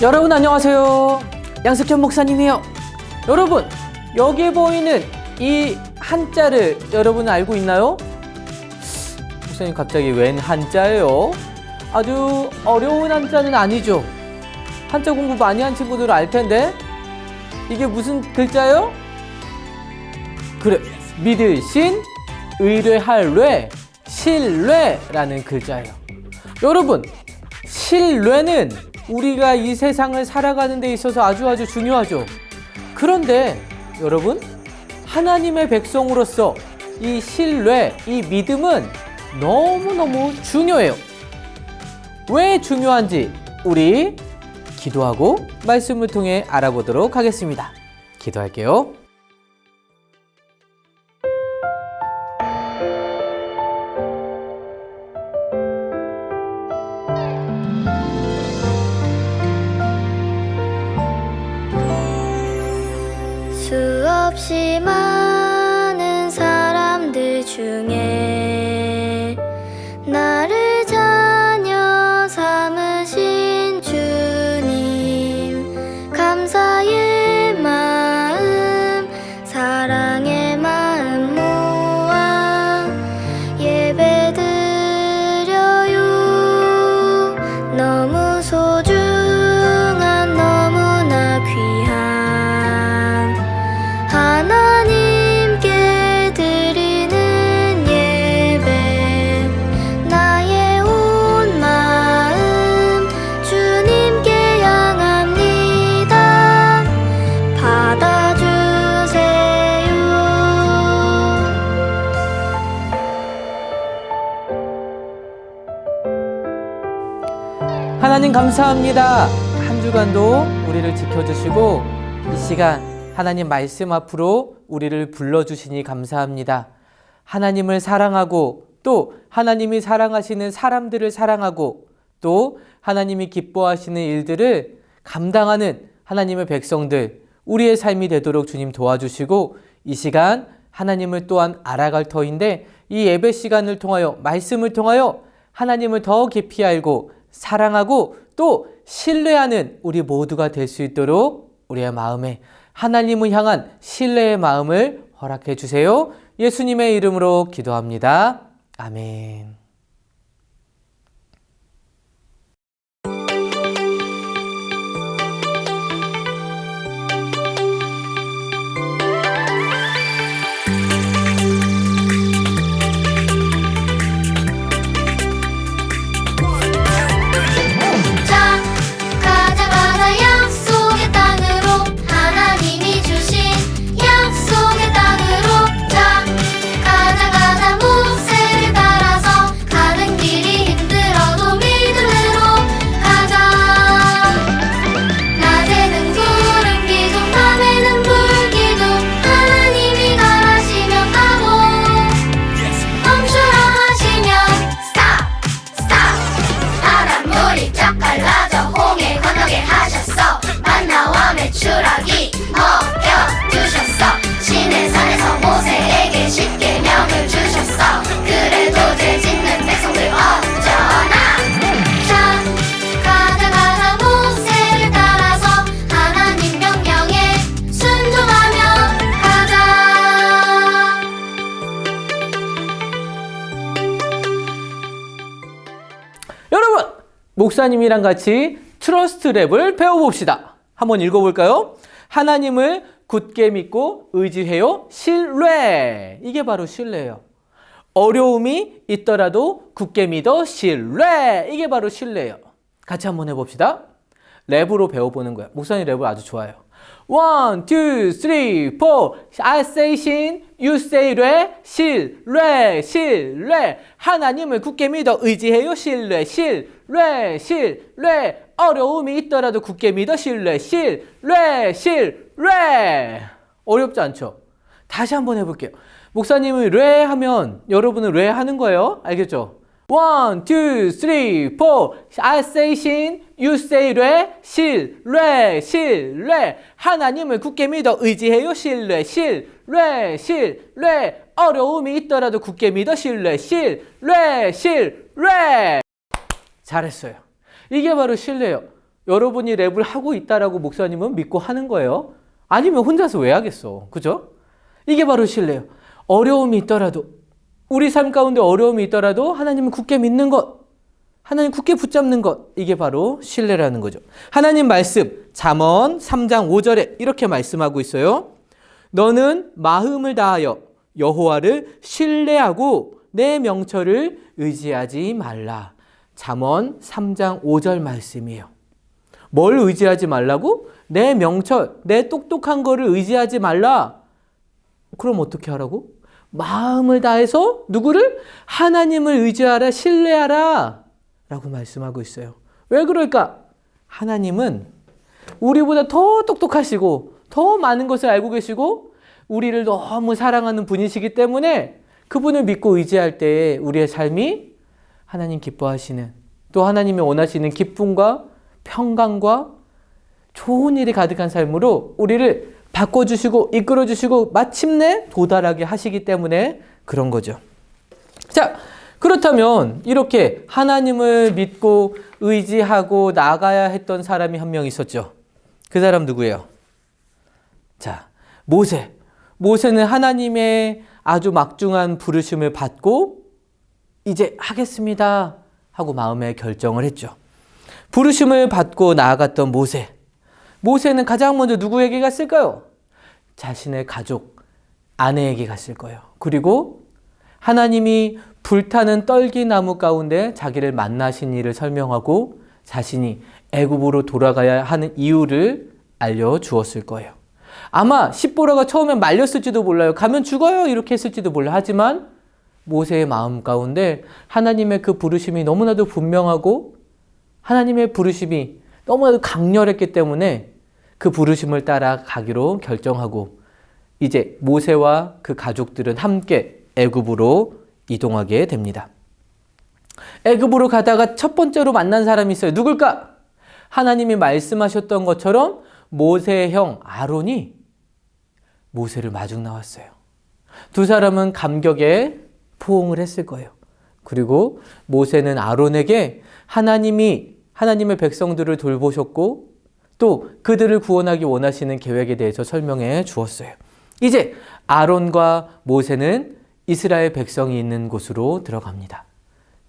여러분 안녕하세요. 양석현 목사님이에요. 여러분, 여기 보이는 이 한자를 여러분 알고 있나요? 목사님 갑자기 웬 한자예요? 아주 어려운 한자는 아니죠. 한자 공부 많이 한 친구들은 알 텐데 이게 무슨 글자예요? 그래, 믿을 신, 의뢰할 뢰, 신뢰라는 글자예요. 여러분, 신뢰는 우리가 이 세상을 살아가는 데 있어서 아주 중요하죠. 그런데 여러분, 하나님의 백성으로서 이 신뢰, 이 믿음은 너무너무 중요해요. 왜 중요한지 우리 기도하고 말씀을 통해 알아보도록 하겠습니다. 기도할게요. 수없이 많은 사람들 중에 나를 자녀 삼으신 주님, 감사의 마음, 사랑의 마음 모아 예배드려요. 너무 소중한, 너무나 귀한 하나님께 드리는 예배, 나의 온 마음 주님께 향합니다. 받아주세요. 하나님 감사합니다. 한 주간도 우리를 지켜주시고 이 시간 하나님 말씀 앞으로 우리를 불러주시니 감사합니다. 하나님을 사랑하고 또 하나님이 사랑하시는 사람들을 사랑하고 또 하나님이 기뻐하시는 일들을 감당하는 하나님의 백성들, 우리의 삶이 되도록 주님 도와주시고 이 시간 하나님을 또한 알아갈 터인데 이 예배 시간을 통하여 말씀을 통하여 하나님을 더 깊이 알고 사랑하고 또 신뢰하는 우리 모두가 될 수 있도록 우리의 마음에 하나님을 향한 신뢰의 마음을 허락해 주세요. 예수님의 이름으로 기도합니다. 아멘. 자, 가자 약속의 땅으로, 하나님이 주신 약속의 땅으로. 자, 가자 모세를 따라서, 가는 길이 힘들어도 믿음으로 가자. 낮에는 구름 기둥, 밤에는 불 기둥, 하나님이 가라시면 가고, 멈추라 하시면 stop stop. 바닷물이 쫙 갈라져 홍해 건너게 하셨어. 만나와 메추라기 먹여주셨어. 시내산에서 모세에게 십계명을 주셨어. 그래도 죄 짓는 백성들 어쩌나. 자, 가자 모세를 따라서 하나님 명령에 순종하며 가자. 여러분, 목사님이랑 같이 트러스트 랩을 배워봅시다. 한번 읽어볼까요? 하나님을 굳게 믿고 의지해요. 신뢰. 이게 바로 신뢰예요. 어려움이 있더라도 굳게 믿어. 신뢰. 이게 바로 신뢰예요. 같이 한번 해봅시다. 랩으로 배워보는 거예요. 목사님 랩을 아주 좋아해요. 1, 2, 3, 4. I say 신, you say 뢰, 신뢰, 신뢰. 하나님을 굳게 믿어 의지해요. 신뢰, 신뢰, 신뢰. 어려움이 있더라도 굳게 믿어. 신뢰, 신뢰, 신뢰. 어렵지 않죠? 다시 한번 해볼게요. 목사님이 뢰 하면 여러분은 뢰 하는 거예요. 알겠죠? 1, 2, 3, 4. I say 신, you say 뢰, 신뢰, 신뢰. 하나님을 굳게 믿어 의지해요. 신뢰, 신뢰, 신뢰. 어려움이 있더라도 굳게 믿어. 신뢰, 신뢰, 신뢰. 잘했어요. 이게 바로 신뢰예요. 여러분이 랩을 하고 있다라고 목사님은 믿고 하는 거예요. 아니면 혼자서 왜 하겠어. 그죠? 이게 바로 신뢰예요. 어려움이 있더라도, 우리 삶 가운데 어려움이 있더라도 하나님을 굳게 믿는 것, 하나님 굳게 붙잡는 것, 이게 바로 신뢰라는 거죠. 하나님 말씀 잠언 3장 5절에 이렇게 말씀하고 있어요. 너는 마음을 다하여 여호와를 신뢰하고 내 명철을 의지하지 말라. 잠언 3장 5절 말씀이에요. 뭘 의지하지 말라고? 내 명철, 내 똑똑한 거를 의지하지 말라. 그럼 어떻게 하라고? 마음을 다해서 누구를? 하나님을 의지하라, 신뢰하라 라고 말씀하고 있어요. 왜 그럴까? 하나님은 우리보다 더 똑똑하시고 더 많은 것을 알고 계시고 우리를 너무 사랑하는 분이시기 때문에 그분을 믿고 의지할 때 우리의 삶이 하나님 기뻐하시는, 또 하나님이 원하시는 기쁨과 평강과 좋은 일이 가득한 삶으로 우리를 바꿔주시고 이끌어주시고 마침내 도달하게 하시기 때문에 그런 거죠. 자, 그렇다면 이렇게 하나님을 믿고 의지하고 나가야 했던 사람이 한 명 있었죠. 그 사람 누구예요? 자, 모세. 모세는 하나님의 아주 막중한 부르심을 받고 이제 하겠습니다 하고 마음에 결정을 했죠. 부르심을 받고 나아갔던 모세. 모세는 가장 먼저 누구에게 갔을까요? 자신의 가족, 아내에게 갔을 거예요. 그리고 하나님이 불타는 떨기나무 가운데 자기를 만나신 일을 설명하고 자신이 애굽으로 돌아가야 하는 이유를 알려주었을 거예요. 아마 십보라가 처음엔 말렸을지도 몰라요. 가면 죽어요 이렇게 했을지도 몰라. 하지만 모세의 마음 가운데 하나님의 그 부르심이 너무나도 분명하고 하나님의 부르심이 너무나도 강렬했기 때문에 그 부르심을 따라 가기로 결정하고 이제 모세와 그 가족들은 함께 애굽으로 이동하게 됩니다. 애굽으로 가다가 첫 번째로 만난 사람이 있어요. 누굴까? 하나님이 말씀하셨던 것처럼 모세의 형 아론이 모세를 마중 나왔어요. 두 사람은 감격에 포옹을 했을 거예요. 그리고 모세는 아론에게 하나님이 하나님의 백성들을 돌보셨고 또 그들을 구원하기 원하시는 계획에 대해서 설명해 주었어요. 이제 아론과 모세는 이스라엘 백성이 있는 곳으로 들어갑니다.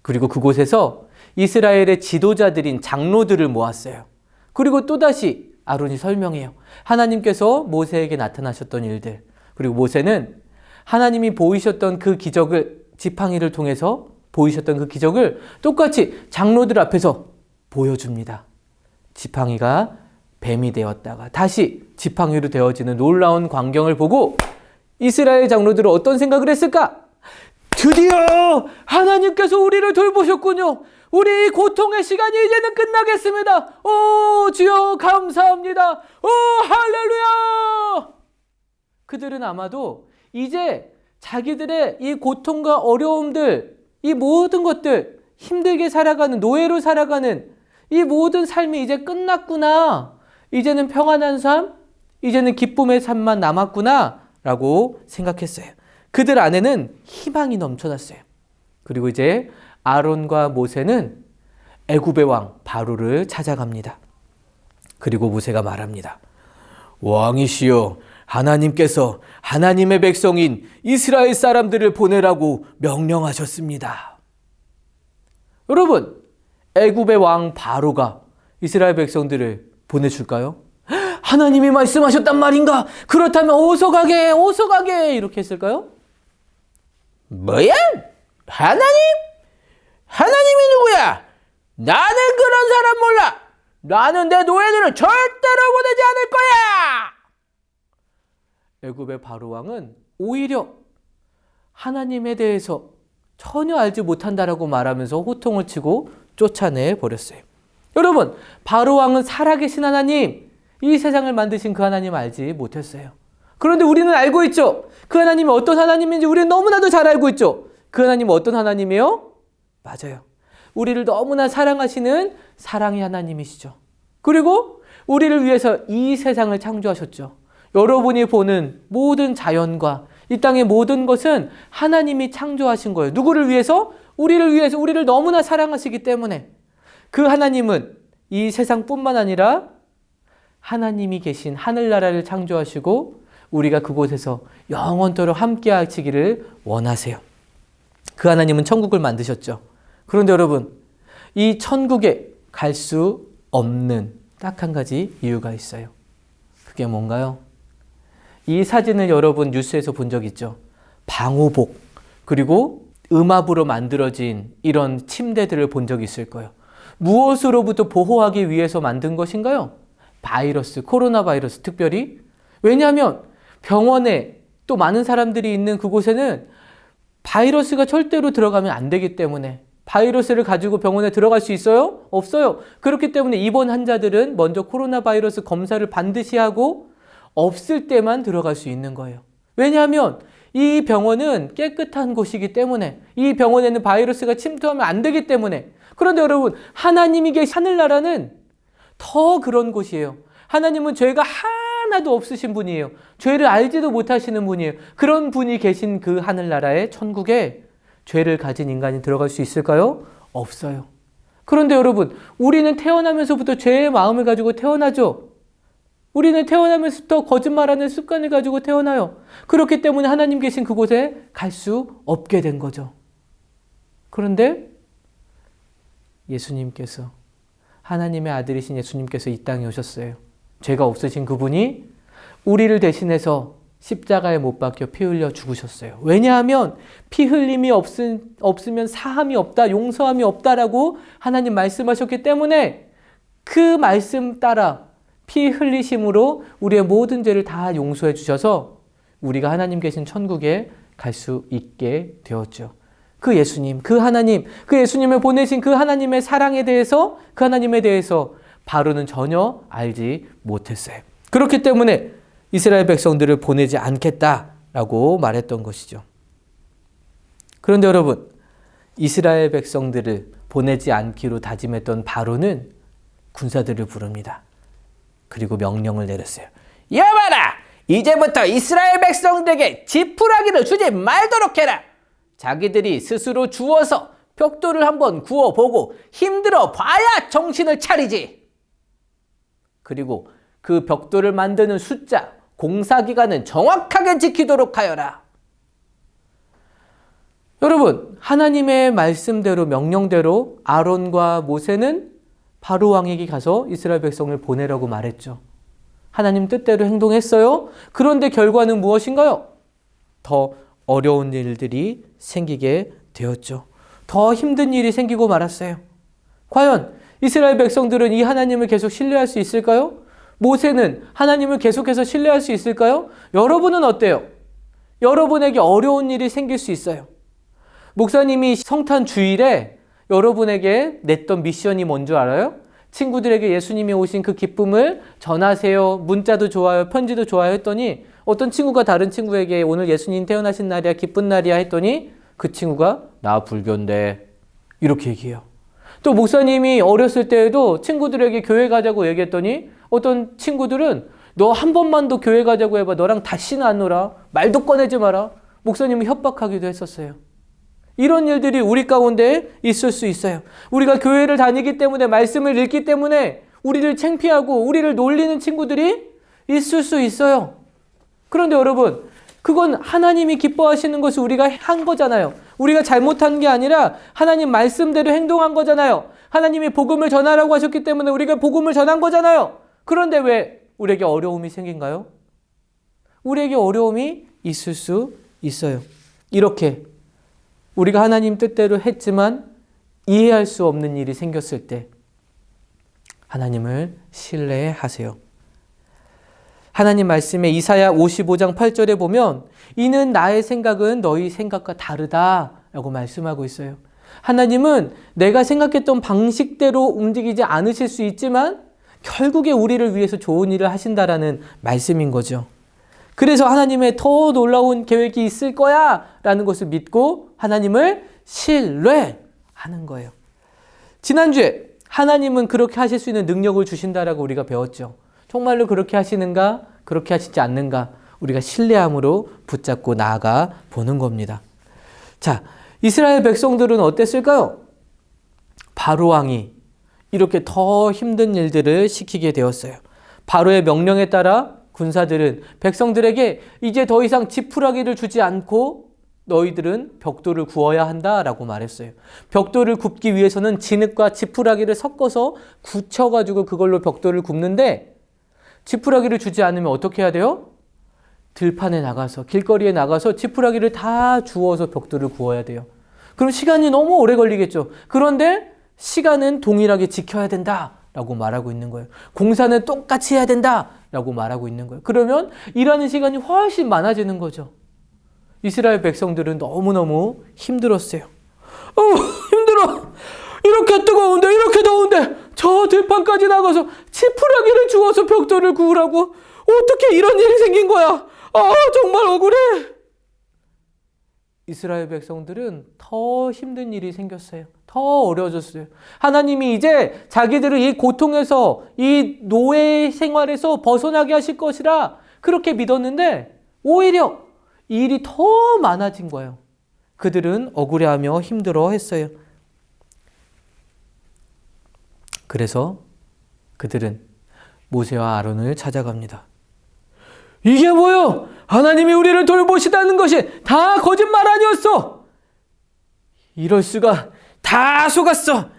그리고 그곳에서 이스라엘의 지도자들인 장로들을 모았어요. 그리고 또다시 아론이 설명해요. 하나님께서 모세에게 나타나셨던 일들. 그리고 모세는 하나님이 보이셨던 그 기적을, 지팡이를 통해서 보이셨던 그 기적을 똑같이 장로들 앞에서 보여줍니다. 지팡이가 뱀이 되었다가 다시 지팡이로 되어지는 놀라운 광경을 보고 이스라엘 장로들은 어떤 생각을 했을까? 드디어 하나님께서 우리를 돌보셨군요. 우리 고통의 시간이 이제는 끝나겠습니다. 오 주여 감사합니다. 오 할렐루야. 그들은 아마도 이제 자기들의 이 고통과 어려움들, 이 모든 것들, 힘들게 살아가는, 노예로 살아가는 이 모든 삶이 이제 끝났구나. 이제는 평안한 삶, 이제는 기쁨의 삶만 남았구나 라고 생각했어요. 그들 안에는 희망이 넘쳐났어요. 그리고 이제 아론과 모세는 애굽의 왕 바로를 찾아갑니다. 그리고 모세가 말합니다. 왕이시여, 하나님께서 하나님의 백성인 이스라엘 사람들을 보내라고 명령하셨습니다. 여러분, 애굽의 왕 바로가 이스라엘 백성들을 보내줄까요? 하나님이 말씀하셨단 말인가? 그렇다면 어서 가게, 어서 가게 이렇게 했을까요? 뭐야? 하나님? 하나님이 누구야? 나는 그런 사람 몰라. 나는 내 노예들을 절대로 보내지 않을 거야. 애굽의 바로 왕은 오히려 하나님에 대해서 전혀 알지 못한다라고 말하면서 호통을 치고 쫓아내 버렸어요. 여러분, 바로 왕은 살아계신 하나님, 이 세상을 만드신 그 하나님 알지 못했어요. 그런데 우리는 알고 있죠. 그 하나님이 어떤 하나님인지 우리는 너무나도 잘 알고 있죠. 그 하나님은 어떤 하나님이에요? 맞아요. 우리를 너무나 사랑하시는 사랑의 하나님이시죠. 그리고 우리를 위해서 이 세상을 창조하셨죠. 여러분이 보는 모든 자연과 이 땅의 모든 것은 하나님이 창조하신 거예요. 누구를 위해서? 우리를 위해서, 우리를 너무나 사랑하시기 때문에. 그 하나님은 이 세상뿐만 아니라 하나님이 계신 하늘나라를 창조하시고 우리가 그곳에서 영원토록 함께 하시기를 원하세요. 그 하나님은 천국을 만드셨죠. 그런데 여러분, 이 천국에 갈 수 없는 딱 한 가지 이유가 있어요. 그게 뭔가요? 이 사진을 여러분 뉴스에서 본 적 있죠? 방호복, 그리고 음압으로 만들어진 이런 침대들을 본 적이 있을 거예요. 무엇으로부터 보호하기 위해서 만든 것인가요? 바이러스, 코로나 바이러스 특별히. 왜냐하면 병원에 또 많은 사람들이 있는 그곳에는 바이러스가 절대로 들어가면 안 되기 때문에. 바이러스를 가지고 병원에 들어갈 수 있어요? 없어요. 그렇기 때문에 입원 환자들은 먼저 코로나 바이러스 검사를 반드시 하고 없을 때만 들어갈 수 있는 거예요. 왜냐하면 이 병원은 깨끗한 곳이기 때문에, 이 병원에는 바이러스가 침투하면 안 되기 때문에. 그런데 여러분, 하나님이 계신 하늘나라는 더 그런 곳이에요. 하나님은 죄가 하나도 없으신 분이에요. 죄를 알지도 못하시는 분이에요. 그런 분이 계신 그 하늘나라의 천국에 죄를 가진 인간이 들어갈 수 있을까요? 없어요. 그런데 여러분, 우리는 태어나면서부터 죄의 마음을 가지고 태어나죠. 우리는 태어나면서부터 거짓말하는 습관을 가지고 태어나요. 그렇기 때문에 하나님 계신 그곳에 갈 수 없게 된 거죠. 그런데 예수님께서, 하나님의 아들이신 예수님께서 이 땅에 오셨어요. 죄가 없으신 그분이 우리를 대신해서 십자가에 못 박혀 피 흘려 죽으셨어요. 왜냐하면 피 흘림이 없으면 사함이 없다, 용서함이 없다라고 하나님 말씀하셨기 때문에 그 말씀 따라 피 흘리심으로 우리의 모든 죄를 다 용서해 주셔서 우리가 하나님 계신 천국에 갈 수 있게 되었죠. 그 예수님, 그 하나님, 그 예수님을 보내신 그 하나님의 사랑에 대해서, 그 하나님에 대해서 바로는 전혀 알지 못했어요. 그렇기 때문에 이스라엘 백성들을 보내지 않겠다라고 말했던 것이죠. 그런데 여러분, 이스라엘 백성들을 보내지 않기로 다짐했던 바로는 군사들을 부릅니다. 그리고 명령을 내렸어요. 여봐라! 이제부터 이스라엘 백성들에게 지푸라기를 주지 말도록 해라! 자기들이 스스로 주워서 벽돌을 한번 구워보고 힘들어 봐야 정신을 차리지! 그리고 그 벽돌을 만드는 숫자, 공사기간은 정확하게 지키도록 하여라. 여러분, 하나님의 말씀대로, 명령대로 아론과 모세는 바로 왕에게 가서 이스라엘 백성을 보내라고 말했죠. 하나님 뜻대로 행동했어요. 그런데 결과는 무엇인가요? 더 어려운 일들이 생기게 되었죠. 더 힘든 일이 생기고 말았어요. 과연 이스라엘 백성들은 이 하나님을 계속 신뢰할 수 있을까요? 모세는 하나님을 계속해서 신뢰할 수 있을까요? 여러분은 어때요? 여러분에게 어려운 일이 생길 수 있어요. 목사님이 성탄 주일에 여러분에게 냈던 미션이 뭔 줄 알아요? 친구들에게 예수님이 오신 그 기쁨을 전하세요. 문자도 좋아요, 편지도 좋아요 했더니 어떤 친구가 다른 친구에게 오늘 예수님 태어나신 날이야, 기쁜 날이야 했더니 그 친구가 나 불교인데 이렇게 얘기해요. 또 목사님이 어렸을 때에도 친구들에게 교회 가자고 얘기했더니 어떤 친구들은 너 한 번만 더 교회 가자고 해봐. 너랑 다시는 안 놀아. 말도 꺼내지 마라. 목사님이 협박하기도 했었어요. 이런 일들이 우리 가운데 있을 수 있어요. 우리가 교회를 다니기 때문에, 말씀을 읽기 때문에 우리를 창피하고 우리를 놀리는 친구들이 있을 수 있어요. 그런데 여러분, 그건 하나님이 기뻐하시는 것을 우리가 한 거잖아요. 우리가 잘못한 게 아니라 하나님 말씀대로 행동한 거잖아요. 하나님이 복음을 전하라고 하셨기 때문에 우리가 복음을 전한 거잖아요. 그런데 왜 우리에게 어려움이 생긴가요? 우리에게 어려움이 있을 수 있어요. 이렇게 우리가 하나님 뜻대로 했지만 이해할 수 없는 일이 생겼을 때 하나님을 신뢰하세요. 하나님 말씀에 이사야 55장 8절에 보면 이는 나의 생각은 너희 생각과 다르다라고 말씀하고 있어요. 하나님은 내가 생각했던 방식대로 움직이지 않으실 수 있지만 결국에 우리를 위해서 좋은 일을 하신다라는 말씀인 거죠. 그래서 하나님의 더 놀라운 계획이 있을 거야 라는 것을 믿고 하나님을 신뢰하는 거예요. 지난주에 하나님은 그렇게 하실 수 있는 능력을 주신다라고 우리가 배웠죠. 정말로 그렇게 하시는가, 그렇게 하시지 않는가, 우리가 신뢰함으로 붙잡고 나아가 보는 겁니다. 자, 이스라엘 백성들은 어땠을까요? 바로 왕이 이렇게 더 힘든 일들을 시키게 되었어요. 바로의 명령에 따라 군사들은 백성들에게 이제 더 이상 지푸라기를 주지 않고 너희들은 벽돌을 구워야 한다라고 말했어요. 벽돌을 굽기 위해서는 진흙과 지푸라기를 섞어서 굳혀가지고 그걸로 벽돌을 굽는데 지푸라기를 주지 않으면 어떻게 해야 돼요? 들판에 나가서 길거리에 나가서 지푸라기를 다 주워서 벽돌을 구워야 돼요. 그럼 시간이 너무 오래 걸리겠죠. 그런데 시간은 동일하게 지켜야 된다라고 말하고 있는 거예요. 공사는 똑같이 해야 된다라고 말하고 있는 거예요. 그러면 일하는 시간이 훨씬 많아지는 거죠. 이스라엘 백성들은 너무너무 힘들었어요. 힘들어. 이렇게 뜨거운데 이렇게 더운데 저 들판까지 나가서 지푸라기를 주워서 벽돌을 구우라고? 어떻게 이런 일이 생긴 거야? 정말 억울해. 이스라엘 백성들은 더 힘든 일이 생겼어요. 더 어려워졌어요. 하나님이 이제 자기들을 이 고통에서 이 노예 생활에서 벗어나게 하실 것이라 그렇게 믿었는데 오히려 이 일이 더 많아진 거예요. 그들은 억울해하며 힘들어했어요. 그래서 그들은 모세와 아론을 찾아갑니다. 이게 뭐요? 하나님이 우리를 돌보시다는 것이 다 거짓말 아니었어. 이럴 수가. 다 속았어.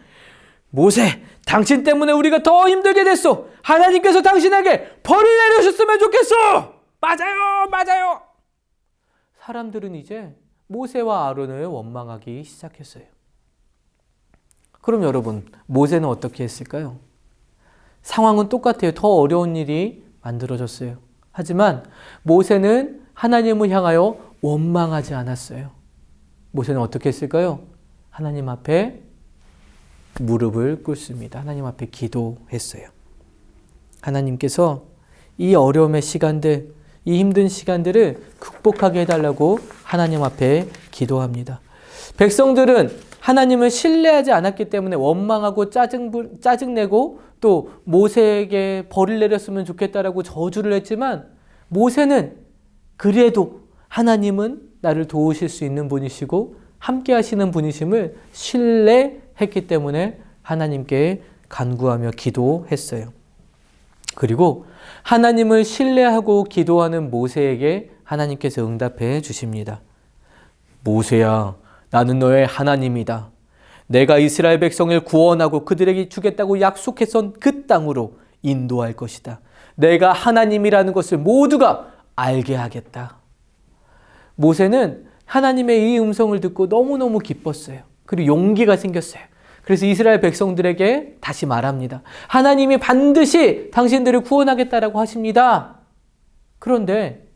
모세, 당신 때문에 우리가 더 힘들게 됐어. 하나님께서 당신에게 벌을 내려주셨으면 좋겠어. 맞아요. 사람들은 이제 모세와 아론을 원망하기 시작했어요. 그럼 여러분, 모세는 어떻게 했을까요? 상황은 똑같아요. 더 어려운 일이 만들어졌어요. 하지만 모세는 하나님을 향하여 원망하지 않았어요. 모세는 어떻게 했을까요? 하나님 앞에 무릎을 꿇습니다. 하나님 앞에 기도했어요. 하나님께서 이 어려움의 시간들, 이 힘든 시간들을 극복하게 해달라고 하나님 앞에 기도합니다. 백성들은 하나님을 신뢰하지 않았기 때문에 원망하고 짜증내고 또 모세에게 벌을 내렸으면 좋겠다라고 저주를 했지만 모세는 그래도 하나님은 나를 도우실 수 있는 분이시고 함께 하시는 분이심을 신뢰했기 때문에 하나님께 간구하며 기도했어요. 그리고 하나님을 신뢰하고 기도하는 모세에게 하나님께서 응답해 주십니다. 모세야, 나는 너의 하나님이다. 내가 이스라엘 백성을 구원하고 그들에게 주겠다고 약속했던 그 땅으로 인도할 것이다. 내가 하나님이라는 것을 모두가 알게 하겠다. 모세는 하나님의 이 음성을 듣고 너무너무 기뻤어요. 그리고 용기가 생겼어요. 그래서 이스라엘 백성들에게 다시 말합니다. 하나님이 반드시 당신들을 구원하겠다라고 하십니다. 그런데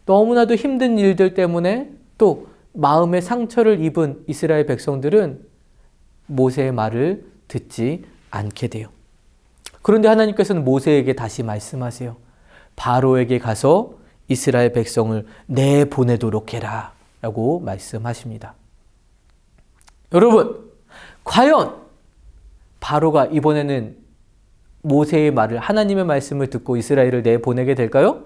너무나도 힘든 일들 때문에 또 마음의 상처를 입은 이스라엘 백성들은 모세의 말을 듣지 않게 돼요. 그런데 하나님께서는 모세에게 다시 말씀하세요. 바로에게 가서 이스라엘 백성을 내보내도록 해라 라고 말씀하십니다. 여러분, 과연 바로가 이번에는 모세의 말을, 하나님의 말씀을 듣고 이스라엘을 내보내게 될까요?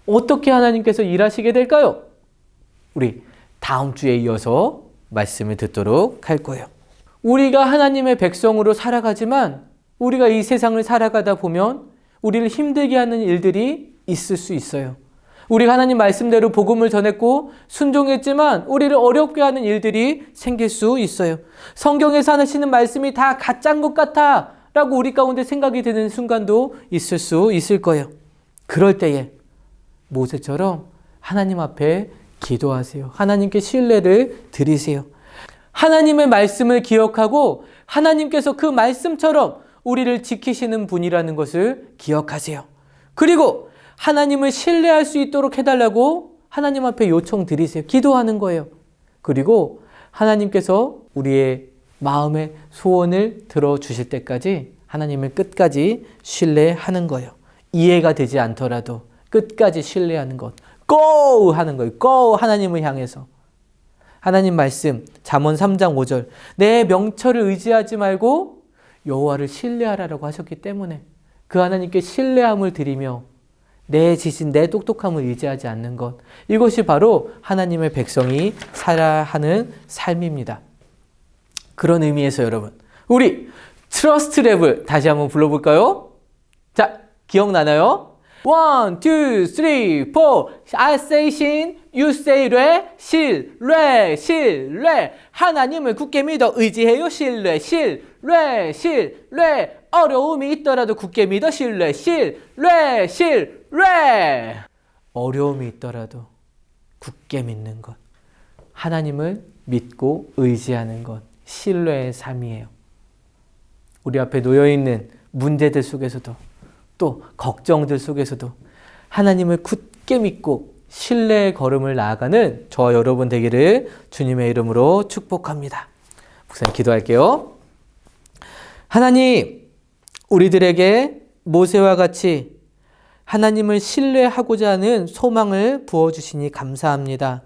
어떻게 하나님께서 일하시게 될까요? 우리 다음 주에 이어서 말씀을 듣도록 할 거예요. 우리가 하나님의 백성으로 살아가지만 우리가 이 세상을 살아가다 보면 우리를 힘들게 하는 일들이 있을 수 있어요. 우리가 하나님 말씀대로 복음을 전했고 순종했지만 우리를 어렵게 하는 일들이 생길 수 있어요. 성경에서 하시는 말씀이 다 가짜인 것 같아 라고 우리 가운데 생각이 드는 순간도 있을 수 있을 거예요. 그럴 때에 모세처럼 하나님 앞에 기도하세요. 하나님께 신뢰를 드리세요. 하나님의 말씀을 기억하고 하나님께서 그 말씀처럼 우리를 지키시는 분이라는 것을 기억하세요. 그리고 하나님을 신뢰할 수 있도록 해달라고 하나님 앞에 요청드리세요. 기도하는 거예요. 그리고 하나님께서 우리의 마음의 소원을 들어주실 때까지 하나님을 끝까지 신뢰하는 거예요. 이해가 되지 않더라도 끝까지 신뢰하는 것. Go! 하는 거예요. Go! 하나님을 향해서. 하나님 말씀 잠언 3장 5절 내 명철을 의지하지 말고 여호와를 신뢰하라고 하셨기 때문에 그 하나님께 신뢰함을 드리며 내 지신, 내 똑똑함을 의지하지 않는 것. 이것이 바로 하나님의 백성이 살아야 하는 삶입니다. 그런 의미에서 여러분, 우리 트러스트 랩을 다시 한번 불러볼까요? 자, 기억나나요? 1, 2, 3, 4. I say 신, you say 뢰, 신뢰, 신뢰. 하나님을 굳게 믿어 의지해요. 신뢰, 신뢰, 신뢰. 어려움이 있더라도 굳게 믿어. 신뢰, 신뢰, 신뢰. 어려움이 있더라도 굳게 믿는 것. 하나님을 믿고 의지하는 것. 신뢰의 삶이에요. 우리 앞에 놓여있는 문제들 속에서도 또 걱정들 속에서도 하나님을 굳게 믿고 신뢰의 걸음을 나아가는 저와 여러분 되기를 주님의 이름으로 축복합니다. 목사님 기도할게요. 하나님, 우리들에게 모세와 같이 하나님을 신뢰하고자 하는 소망을 부어주시니 감사합니다.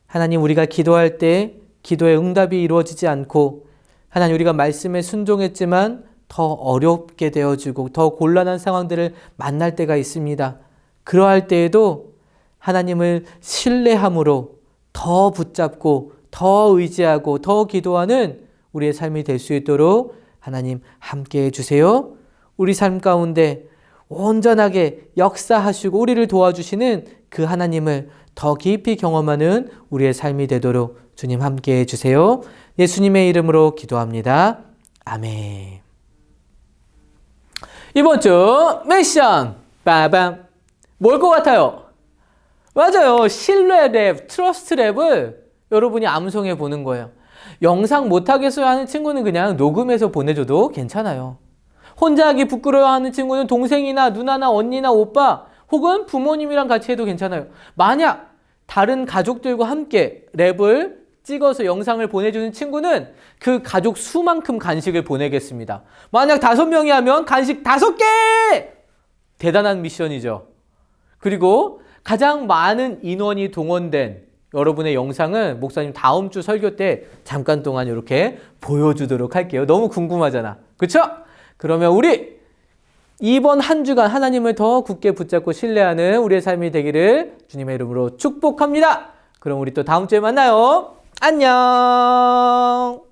하나님, 우리가 기도할 때 기도의 응답이 이루어지지 않고 하나님, 우리가 말씀에 순종했지만 더 어렵게 되어지고 더 곤란한 상황들을 만날 때가 있습니다. 그러할 때에도 하나님을 신뢰함으로 더 붙잡고 더 의지하고 더 기도하는 우리의 삶이 될 수 있도록 하나님 함께해 주세요. 우리 삶 가운데 온전하게 역사하시고 우리를 도와주시는 그 하나님을 더 깊이 경험하는 우리의 삶이 되도록 주님 함께해 주세요. 예수님의 이름으로 기도합니다. 아멘. 이번 주 미션 빠밤. 뭘 것 같아요? 맞아요. 신뢰 랩, 트러스트 랩을 여러분이 암송해 보는 거예요. 영상 못하겠어요 하는 친구는 그냥 녹음해서 보내줘도 괜찮아요. 혼자 하기 부끄러워하는 친구는 동생이나 누나나 언니나 오빠 혹은 부모님이랑 같이 해도 괜찮아요. 만약 다른 가족들과 함께 랩을 찍어서 영상을 보내주는 친구는 그 가족 수만큼 간식을 보내겠습니다. 만약 5명이 하면 간식 5개! 대단한 미션이죠. 그리고 가장 많은 인원이 동원된 여러분의 영상은 목사님 다음 주 설교 때 잠깐 동안 이렇게 보여주도록 할게요. 너무 궁금하잖아. 그쵸? 그러면 우리 이번 한 주간 하나님을 더 굳게 붙잡고 신뢰하는 우리의 삶이 되기를 주님의 이름으로 축복합니다. 그럼 우리 또 다음 주에 만나요. 안녕.